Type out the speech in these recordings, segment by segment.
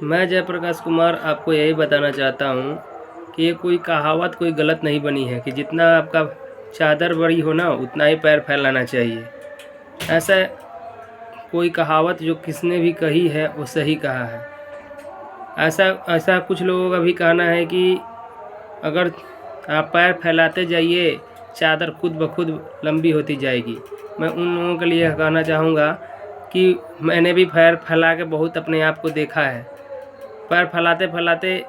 मैं जयप्रकाश कुमार आपको यही बताना चाहता हूँ कि ये कोई कहावत कोई गलत नहीं बनी है कि जितना आपका चादर बड़ी हो ना उतना ही पैर फैलाना चाहिए। ऐसा कोई कहावत जो किसने भी कही है वो सही कहा है। ऐसा ऐसा कुछ लोगों का भी कहना है कि अगर आप पैर फैलाते जाइए चादर खुद ब खुद लंबी होती जाएगी। मैं उन लोगों के लिए कहना चाहूँगा कि मैंने भी पैर फैला के बहुत अपने आप को देखा है। पैर फैलाते फैलाते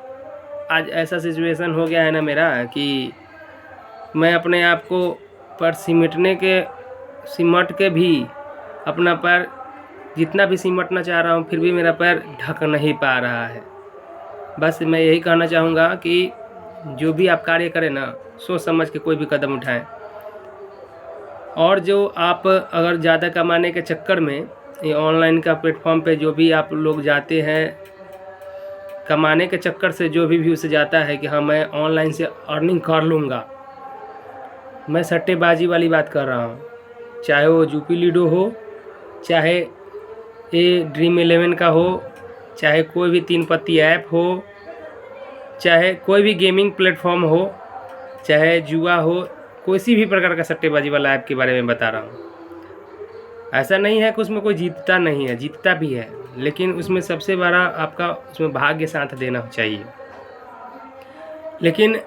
आज ऐसा सिचुएशन हो गया है ना मेरा कि मैं अपने आप को पैर सिमट के भी अपना पैर जितना भी सिमटना चाह रहा हूँ फिर भी मेरा पैर ढक नहीं पा रहा है। बस मैं यही कहना चाहूँगा कि जो भी आप कार्य करें ना सोच समझ के कोई भी कदम उठाएं। और जो आप अगर ज़्यादा कमाने के चक्कर में ये ऑनलाइन का प्लेटफॉर्म पे जो भी आप लोग जाते हैं कमाने के चक्कर से जो भी व्यूज़ जाता है कि हाँ मैं ऑनलाइन से अर्निंग कर लूँगा, मैं सट्टेबाजी वाली बात कर रहा हूँ। चाहे वो जूपी लीडो हो, चाहे ये ड्रीम11 का हो, चाहे कोई भी 3 पत्ती ऐप हो, चाहे कोई भी गेमिंग प्लेटफॉर्म हो, चाहे जुआ हो, किसी भी प्रकार का सट्टेबाजी वाला ऐप के बारे में बता रहा हूँ। ऐसा नहीं है कि उसमें कोई जीतता नहीं है, जीतता भी है, लेकिन उसमें सबसे बड़ा आपका उसमें भाग्य साथ देना चाहिए। लेकिन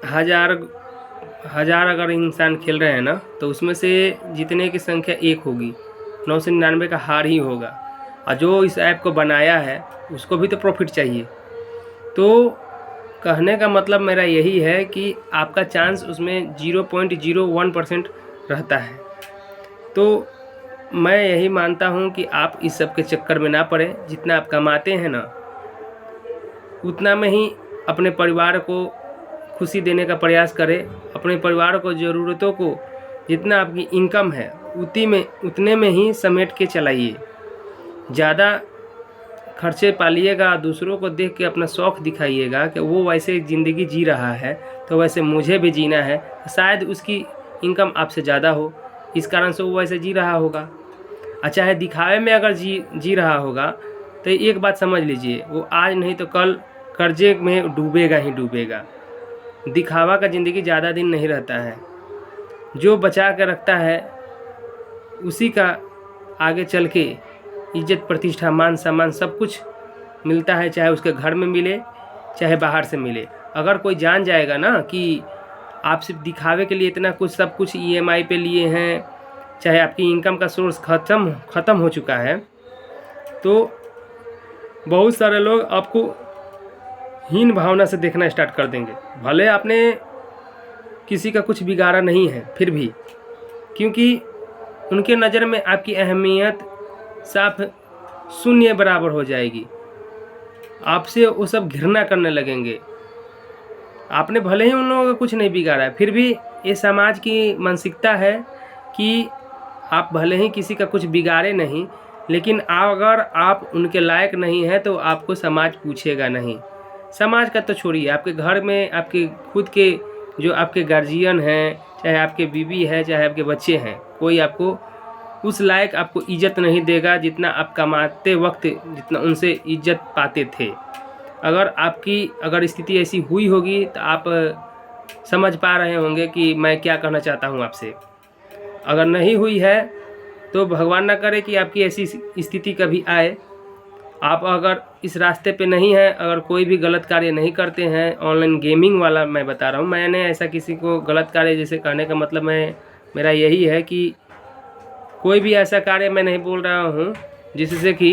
हज़ार अगर इंसान खेल रहे हैं ना तो उसमें से जीतने की संख्या 1 होगी, 999 का हार ही होगा। और जो इस ऐप को बनाया है उसको भी तो प्रॉफिट चाहिए। तो कहने का मतलब मेरा यही है कि आपका चांस उसमें 0.01% रहता है। तो मैं यही मानता हूँ कि आप इस सब के चक्कर में ना पड़े। जितना आप कमाते हैं ना उतना में ही अपने परिवार को खुशी देने का प्रयास करें। अपने परिवार को ज़रूरतों को जितना आपकी इनकम है उतने में ही समेट के चलाइए। ज़्यादा खर्चे पालिएगा, दूसरों को देख के अपना शौक़ दिखाइएगा कि वो वैसे ज़िंदगी जी रहा है तो वैसे मुझे भी जीना है। शायद उसकी इनकम आपसे ज़्यादा हो, इस कारण से वो वैसे जी रहा होगा। चाहे दिखावे में अगर जी रहा होगा तो एक बात समझ लीजिए, वो आज नहीं तो कल कर्जे में डूबेगा ही डूबेगा। दिखावा का ज़िंदगी ज़्यादा दिन नहीं रहता है। जो बचा कर रखता है उसी का आगे चल के इज्जत प्रतिष्ठा मान सम्मान सब कुछ मिलता है, चाहे उसके घर में मिले चाहे बाहर से मिले। अगर कोई जान जाएगा ना कि आप सिर्फ दिखावे के लिए इतना कुछ सब कुछ EMI पे लिए हैं, चाहे आपकी इनकम का सोर्स ख़त्म हो चुका है, तो बहुत सारे लोग आपको हीन भावना से देखना स्टार्ट कर देंगे। भले आपने किसी का कुछ बिगाड़ा नहीं है फिर भी, क्योंकि उनके नज़र में आपकी अहमियत साफ शून्य बराबर हो जाएगी। आपसे वो सब घृणा करने लगेंगे। आपने भले ही उन लोगों का कुछ नहीं बिगाड़ा है, फिर भी ये समाज की मानसिकता है कि आप भले ही किसी का कुछ बिगाड़े नहीं, लेकिन अगर आप उनके लायक नहीं हैं तो आपको समाज पूछेगा नहीं। समाज का तो छोड़िए, आपके घर में आपके खुद के जो आपके गार्जियन हैं, चाहे आपके बीवी है चाहे आपके बच्चे हैं, कोई आपको उस लायक आपको इज़्ज़त नहीं देगा जितना आप कमाते वक्त जितना उनसे इज़्ज़त पाते थे। अगर स्थिति ऐसी हुई होगी तो आप समझ पा रहे होंगे कि मैं क्या कहना चाहता हूँ आपसे। अगर नहीं हुई है तो भगवान ना करे कि आपकी ऐसी स्थिति कभी आए। आप अगर इस रास्ते पे नहीं हैं, अगर कोई भी गलत कार्य नहीं करते हैं, ऑनलाइन गेमिंग वाला मैं बता रहा हूँ, मैंने ऐसा किसी को गलत कार्य जैसे कहने का मतलब मेरा यही है कि कोई भी ऐसा कार्य मैं नहीं बोल रहा हूँ जिससे कि